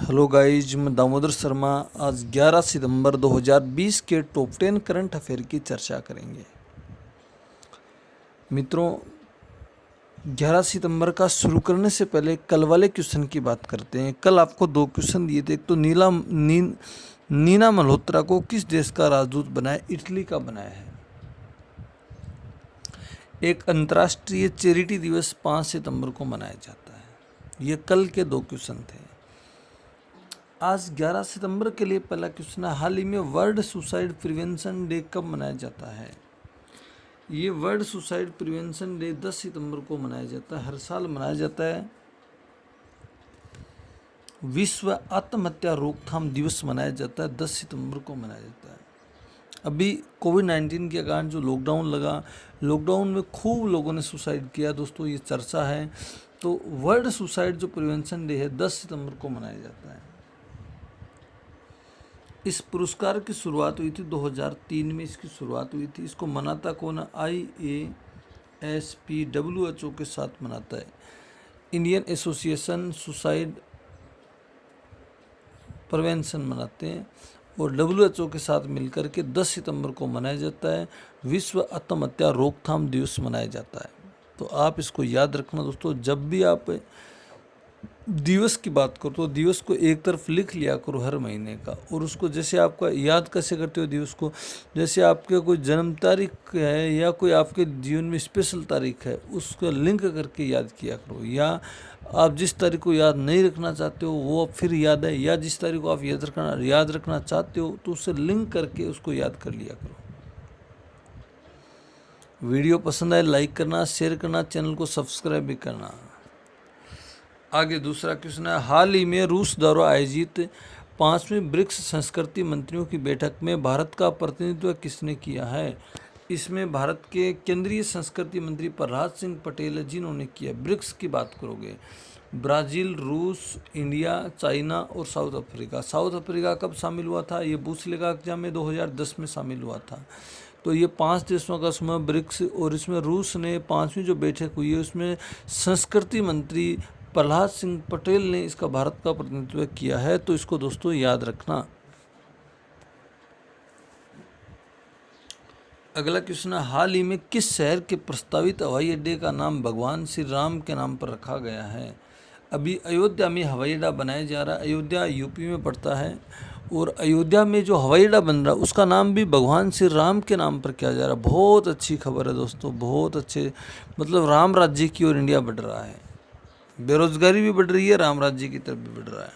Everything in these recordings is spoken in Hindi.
हेलो गाइज, मैं दामोदर शर्मा। आज 11 सितंबर 2020 के टॉप 10 करंट अफेयर की चर्चा करेंगे। मित्रों, 11 सितंबर का शुरू करने से पहले कल वाले क्वेश्चन की बात करते हैं। कल आपको दो क्वेश्चन दिए थे। एक तो नीना मल्होत्रा को किस देश का राजदूत बनाया? इटली का बनाया है। एक अंतर्राष्ट्रीय चैरिटी दिवस 5 सितंबर को मनाया जाता है। ये कल के दो क्वेश्चन थे। आज 11 सितंबर के लिए पहला क्वेश्चन है, हाल ही में वर्ल्ड सुसाइड प्रिवेंशन डे कब मनाया जाता है? ये वर्ल्ड सुसाइड प्रिवेंशन डे 10 सितंबर को मनाया जाता है। हर साल मनाया जाता है। विश्व आत्महत्या रोकथाम दिवस मनाया जाता है, 10 सितंबर को मनाया जाता है। अभी कोविड-19 के कारण जो लॉकडाउन लगा, लॉकडाउन में खूब लोगों ने सुसाइड किया दोस्तों, ये चर्चा है। तो वर्ल्ड सुसाइड जो प्रिवेंशन डे है 10 सितंबर को मनाया जाता है। इस पुरस्कार की शुरुआत हुई थी 2003 में। इसकी शुरुआत हुई थी। इसको मनाता कौन है? IASP WHO के साथ मनाता है। इंडियन एसोसिएशन सुसाइड प्रिवेंशन मनाते हैं और WHO के साथ मिलकर के 10 सितंबर को मनाया जाता है। विश्व आत्महत्या रोकथाम दिवस मनाया जाता है। तो आप इसको याद रखना दोस्तों। जब भी आप दिवस की बात करो तो दिवस को एक तरफ लिख लिया करो हर महीने का, और उसको जैसे आपका याद कैसे करते हो दिवस को, जैसे आपके कोई जन्म तारीख है या कोई आपके जीवन में स्पेशल तारीख है, उसको लिंक करके याद किया करो। या आप जिस तारीख को याद नहीं रखना चाहते हो वो फिर याद है, या जिस तारीख को आप याद रखना चाहते हो तो उससे लिंक करके उसको याद कर लिया करो। वीडियो पसंद आए लाइक करना, शेयर करना, चैनल को सब्सक्राइब भी करना। आगे दूसरा क्वेश्चन है, हाल ही में रूस द्वारा आयोजित 5वीं ब्रिक्स संस्कृति मंत्रियों की बैठक में भारत का प्रतिनिधित्व किसने किया है? इसमें भारत के केंद्रीय संस्कृति मंत्री प्रहलाद सिंह पटेल है जिन्होंने किया। ब्रिक्स की बात करोगे, ब्राज़ील, रूस, इंडिया, चाइना और साउथ अफ्रीका। साउथ अफ्रीका कब शामिल हुआ था? ये पूछ लेगा एग्जाम में, 2010 में शामिल हुआ था। तो ये 5 देशों का समूह ब्रिक्स, और इसमें रूस ने 5वीं जो बैठक हुई है उसमें संस्कृति मंत्री प्रहलाद सिंह पटेल ने इसका भारत का प्रतिनिधित्व किया है। तो इसको दोस्तों याद रखना। अगला क्वेश्चन है, हाल ही में किस शहर के प्रस्तावित हवाई अड्डे का नाम भगवान श्री राम के नाम पर रखा गया है? अभी अयोध्या में हवाई अड्डा बनाया जा रहा है। अयोध्या यूपी में पड़ता है, और अयोध्या में जो हवाई अड्डा बन रहा है उसका नाम भी भगवान श्री राम के नाम पर किया जा रहा है। बहुत अच्छी खबर है दोस्तों, बहुत अच्छे। मतलब राम राज्य की ओर इंडिया बढ़ रहा है। बेरोजगारी भी बढ़ रही है, राम राज्य की तरफ भी बढ़ रहा है।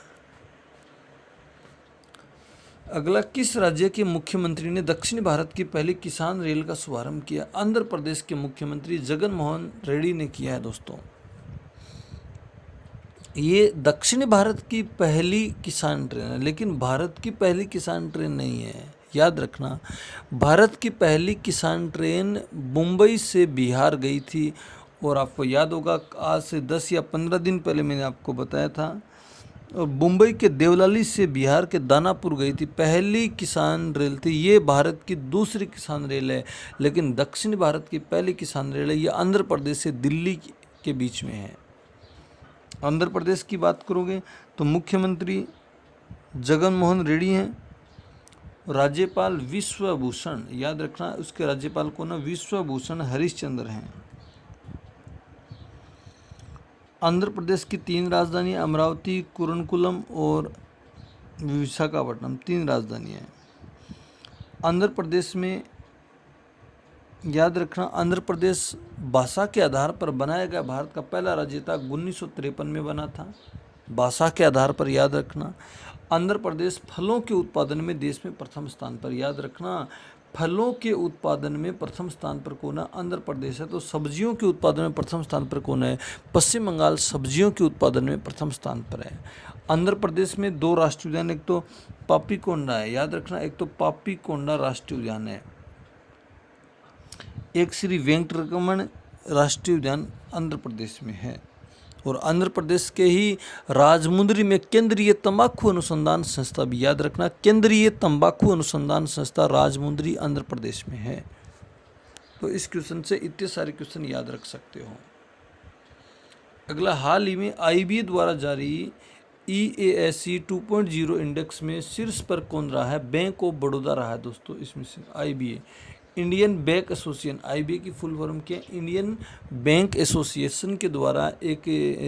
अगला, किस राज्य के मुख्यमंत्री ने दक्षिण भारत की पहली किसान रेल का शुभारंभ किया? आंध्र प्रदेश के मुख्यमंत्री जगन मोहन रेड्डी ने किया है दोस्तों। ये दक्षिण भारत की पहली किसान ट्रेन है, लेकिन भारत की पहली किसान ट्रेन नहीं है, याद रखना। भारत की पहली किसान ट्रेन मुंबई से बिहार गई थी, और आपको याद होगा आज से 10 या 15 दिन पहले मैंने आपको बताया था। और मुंबई के देवलाली से बिहार के दानापुर गई थी, पहली किसान रेल थी। ये भारत की दूसरी किसान रेल है, लेकिन दक्षिण भारत की पहली किसान रेल है। ये आंध्र प्रदेश से दिल्ली के बीच में है। आंध्र प्रदेश की बात करोगे तो मुख्यमंत्री जगन मोहन रेड्डी हैं। राज्यपाल विश्वभूषण, याद रखना उसके राज्यपाल को ना विश्वभूषण हरिश्चंद्र हैं। आंध्र प्रदेश की 3 राजधानी, अमरावती, कुरनकुलम और विशाखापट्टनम, 3 राजधानियाँ हैं। आंध्र प्रदेश में याद रखना, आंध्र प्रदेश भाषा के आधार पर बनाया गया भारत का पहला राज्य था। 1953 में बना था। भाषा के आधार पर याद रखना। आंध्र प्रदेश फलों के उत्पादन में देश में प्रथम स्थान पर, याद रखना फलों के उत्पादन में प्रथम स्थान पर कौन है? आंध्र प्रदेश है। तो सब्जियों के उत्पादन में प्रथम स्थान पर कौन है? पश्चिम बंगाल सब्जियों के उत्पादन में प्रथम स्थान पर है। आंध्र प्रदेश में 2 राष्ट्रीय उद्यान, एक तो पापीकोंडा है, याद रखना, एक तो पापीकोंडा राष्ट्रीय उद्यान है। एक श्री वेंकटरमण राष्ट्रीय उद्यान आंध्र प्रदेश में है। और आंध्र प्रदेश के ही राजमुंद्री में केंद्रीय तंबाकू अनुसंधान संस्था भी, याद रखना केंद्रीय तंबाकू अनुसंधान संस्था राजमुंद्री आंध्र प्रदेश में है। तो इस क्वेश्चन से इतने सारे क्वेश्चन याद रख सकते हो। अगला, हाल ही में IBA द्वारा जारी EASE 2.0 इंडेक्स में शीर्ष पर कौन रहा है? बैंक ऑफ बड़ौदा रहा है दोस्तों इसमें से। IBA, Indian bank association, IBA की फुल फॉर्म क्या है? इंडियन बैंक एसोसिएशन के द्वारा एक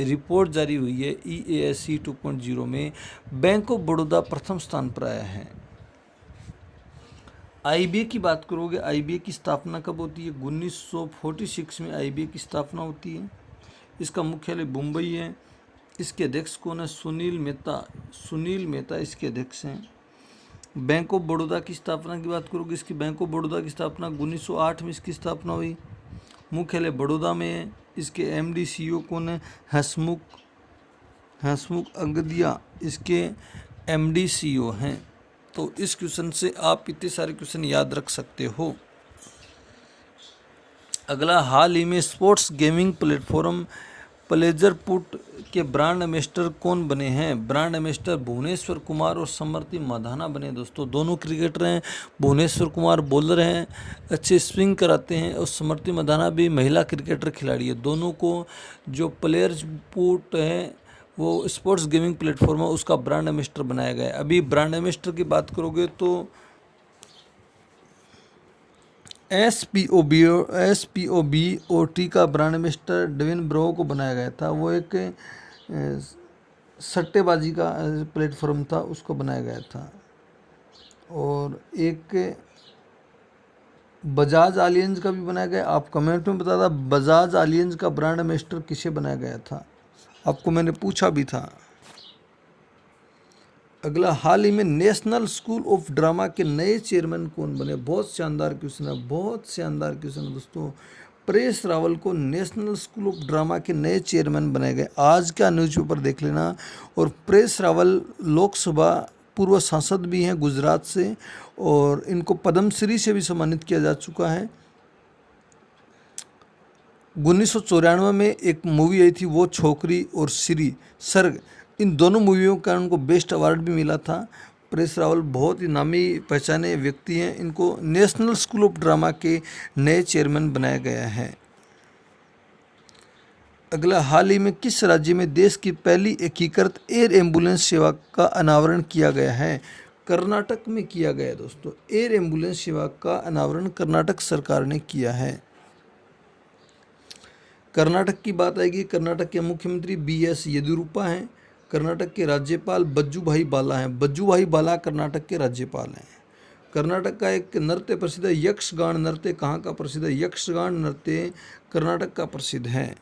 रिपोर्ट जारी हुई है EASE 2.0 में बैंक ऑफ बड़ौदा प्रथम स्थान पर आया है। IBA की बात करोगे, IBA की स्थापना कब होती है? 1946 में IBA की स्थापना होती है। इसका मुख्यालय मुंबई है। इसके अध्यक्ष कौन है? सुनील मेहता। सुनील मेहता इसके अध्यक्ष हैं। बैंक ऑफ बड़ौदा की स्थापना की बात करोगे, इसकी बैंक ऑफ बड़ौदा की स्थापना 1908 में इसकी स्थापना हुई। मुख्यालय बड़ौदा में है। इसके MD CEO कौन है? हंसमुख अंगदिया इसके MD CEO हैं। तो इस क्वेश्चन से आप इतने सारे क्वेश्चन याद रख सकते हो। अगला, हाल ही में sports gaming platform pleasure put के ब्रांड एम्बेसडर कौन बने हैं? ब्रांड एम्बेसडर भुवनेश्वर कुमार और समृति मधाना बने दोस्तों। दोनों क्रिकेटर हैं। भुवनेश्वर कुमार बॉलर हैं, अच्छे स्विंग कराते हैं, और समृति मधाना भी महिला क्रिकेटर खिलाड़ी है। दोनों को जो प्लेयर्स पुट है वो स्पोर्ट्स गेमिंग प्लेटफॉर्म है उसका ब्रांड एम्बेसडर बनाया गया है। अभी ब्रांड एम्बेसडर की बात करोगे तो SPOBOT का ब्रांड एम्बेसडर डेविन ब्रो को बनाया गया था। वो एक सट्टेबाजी का प्लेटफॉर्म था, उसको बनाया गया था। और एक बजाज आलियंस का भी बनाया गया। आप कमेंट में बता, बजाज आलियंस का ब्रांड एम्बेसडर किसे बनाया गया था? आपको मैंने पूछा भी था। अगला, हाल ही में नेशनल स्कूल ऑफ ड्रामा के नए चेयरमैन कौन बने? बहुत शानदार क्वेश्चन है, बहुत शानदार क्वेश्चन है दोस्तों। परेश रावल को नेशनल स्कूल ऑफ ड्रामा के नए चेयरमैन बनाए गए। आज का न्यूज़पेपर देख लेना। और परेश रावल लोकसभा पूर्व सांसद भी हैं गुजरात से, और इनको पद्मश्री से भी सम्मानित किया जा चुका है। 1994 में एक मूवी आई थी, वो छोकरी और श्री सर्ग, इन दोनों मूवियों का उनको बेस्ट अवार्ड भी मिला था। परेश रावल बहुत ही नामी पहचाने व्यक्ति हैं। इनको नेशनल स्कूल ऑफ ड्रामा के नए चेयरमैन बनाया गया है। अगला, हाल ही में किस राज्य में देश की पहली एकीकृत एयर एम्बुलेंस सेवा का अनावरण किया गया है? कर्नाटक में किया गया है दोस्तों। एयर एम्बुलेंस सेवा का अनावरण कर्नाटक सरकार ने किया है। कर्नाटक की बात आएगी, कर्नाटक के मुख्यमंत्री BS येदियुरप्पा हैं। कर्नाटक के राज्यपाल बज्जूभाई बाला हैं। बज्जूभाई बाला कर्नाटक के राज्यपाल हैं। कर्नाटक का एक नृत्य प्रसिद्ध है, यक्षगान नृत्य। कहाँ का प्रसिद्ध है? यक्षगान नृत्य कर्नाटक का प्रसिद्ध है।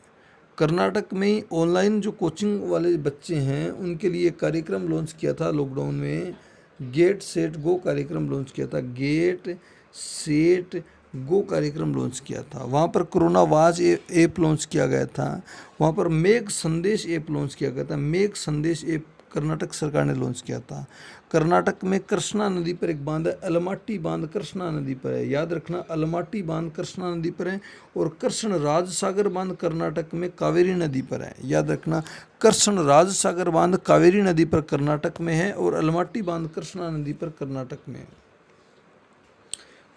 कर्नाटक में ऑनलाइन जो कोचिंग वाले बच्चे हैं उनके लिए कार्यक्रम लॉन्च किया था लॉकडाउन में। गेट सेट गो कार्यक्रम लॉन्च किया था। गेट सेट गो कार्यक्रम लॉन्च किया था। वहाँ पर कोरोना वाच ऐप लॉन्च किया गया था। वहाँ पर मेघ संदेश ऐप लॉन्च किया गया था। मेघ संदेश ऐप कर्नाटक सरकार ने लॉन्च किया था। कर्नाटक में कृष्णा नदी पर एक बांध है, अलमाटी बांध कृष्णा नदी पर है। याद रखना, अलमाटी बांध कृष्णा नदी पर है। और कृष्ण राज सागर बांध कर्नाटक में कावेरी नदी पर है। याद रखना, कृष्ण राज सागर बांध कावेरी नदी पर कर्नाटक में है, और अलमाटी बांध कृष्णा नदी पर कर्नाटक में है।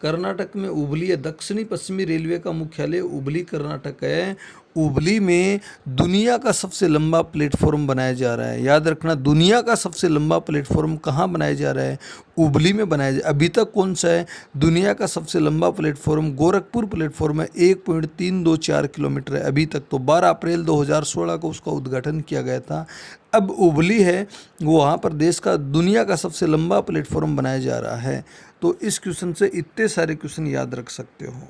कर्नाटक में हुबली है। दक्षिणी पश्चिमी रेलवे का मुख्यालय हुबली कर्नाटक है। हुबली में दुनिया का सबसे लंबा प्लेटफॉर्म बनाया जा रहा है। याद रखना, दुनिया का सबसे लंबा प्लेटफॉर्म कहाँ बनाया जा रहा है? हुबली में बनाया जा। अभी तक कौन सा है दुनिया का सबसे लंबा प्लेटफॉर्म? गोरखपुर प्लेटफॉर्म है, 1.324 किलोमीटर है अभी तक। तो 12 अप्रैल 2016 को उसका उद्घाटन किया गया था। अब हुबली है, वहाँ पर देश का दुनिया का सबसे लंबा प्लेटफॉर्म बनाया जा रहा है। तो इस क्वेश्चन से इतने सारे क्वेश्चन याद रख सकते हो।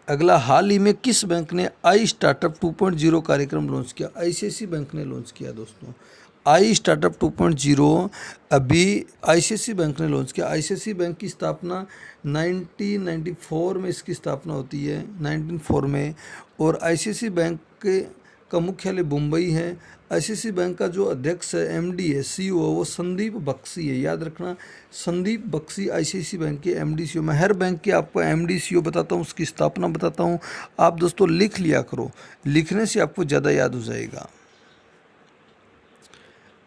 अगला, हाल ही में किस बैंक ने आई स्टार्टअप 2.0 कार्यक्रम लॉन्च किया? ICICI बैंक ने लॉन्च किया दोस्तों। आई स्टार्टअप 2.0 अभी ICICI बैंक ने लॉन्च किया। ICICI बैंक की स्थापना 1994 में इसकी स्थापना होती है, 1904 में। और ICICI बैंक का मुख्यालय मुंबई है। ICICI बैंक का जो अध्यक्ष है, MD है, CEO है, वो संदीप बख्शी है। याद रखना, संदीप बख्शी ICICI बैंक के MD CEO। मैं हर बैंक के आपको MD CEO बताता हूँ, उसकी स्थापना बताता हूँ। आप दोस्तों लिख लिया करो, लिखने से आपको ज़्यादा याद हो जाएगा।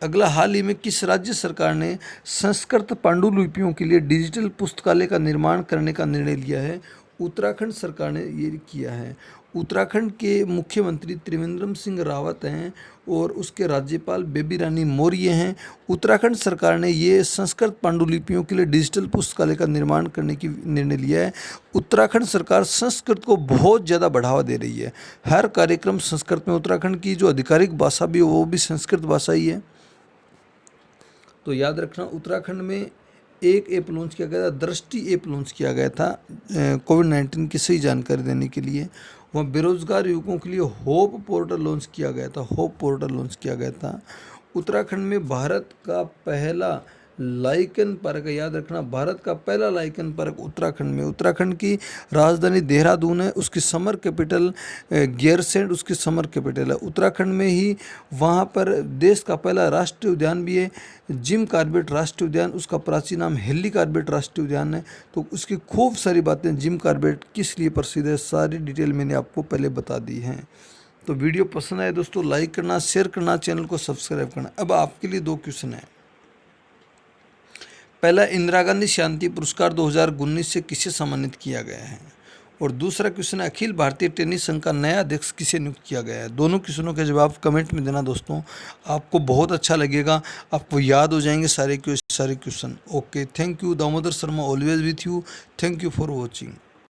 अगला, हाल ही में किस राज्य सरकार ने संस्कृत पांडुलिपियों के लिए डिजिटल पुस्तकालय का निर्माण करने का निर्णय लिया है? उत्तराखंड सरकार ने ये किया है। उत्तराखंड के मुख्यमंत्री त्रिवेंद्र सिंह रावत हैं और उसके राज्यपाल बेबी रानी मौर्य हैं। उत्तराखंड सरकार ने ये संस्कृत पांडुलिपियों के लिए डिजिटल पुस्तकालय का निर्माण करने की निर्णय लिया है। उत्तराखंड सरकार संस्कृत को बहुत ज़्यादा बढ़ावा दे रही है। हर कार्यक्रम संस्कृत में, उत्तराखंड की जो आधिकारिक भाषा भी है वो भी संस्कृत भाषा ही है। तो याद रखना, उत्तराखंड में एक ऐप लॉन्च किया गया था, दृष्टि ऐप लॉन्च किया गया था कोविड-19 की सही जानकारी देने के लिए। वहाँ बेरोजगार युवकों के लिए होप पोर्टल लॉन्च किया गया था, होप पोर्टल लॉन्च किया गया था। उत्तराखंड में भारत का पहला लाइकन पार्क है, याद रखना, भारत का पहला लाइकन पार्क उत्तराखंड में। उत्तराखंड की राजधानी देहरादून है, उसकी समर कैपिटल गैरसैंण उसकी समर कैपिटल है। उत्तराखंड में ही वहाँ पर देश का पहला राष्ट्रीय उद्यान भी है, जिम कॉर्बेट राष्ट्रीय उद्यान। उसका प्राचीन नाम हेली कॉर्बेट राष्ट्रीय उद्यान है। तो उसकी खूब सारी बातें, जिम कॉर्बेट किस लिए प्रसिद्ध है, सारी डिटेल मैंने आपको पहले बता दी हैं। तो वीडियो पसंद आए दोस्तों लाइक करना, शेयर करना, चैनल को सब्सक्राइब करना। अब आपके लिए 2 क्वेश्चन है। पहला, इंदिरा गांधी शांति पुरस्कार 2019 से किसे सम्मानित किया गया है? और दूसरा क्वेश्चन है, अखिल भारतीय टेनिस संघ का नया अध्यक्ष किसे नियुक्त किया गया है? दोनों क्वेश्चनों के जवाब कमेंट में देना दोस्तों, आपको बहुत अच्छा लगेगा, आपको याद हो जाएंगे सारे question. Okay, thank you. Damodar Sharma always with you. Thank you for watching.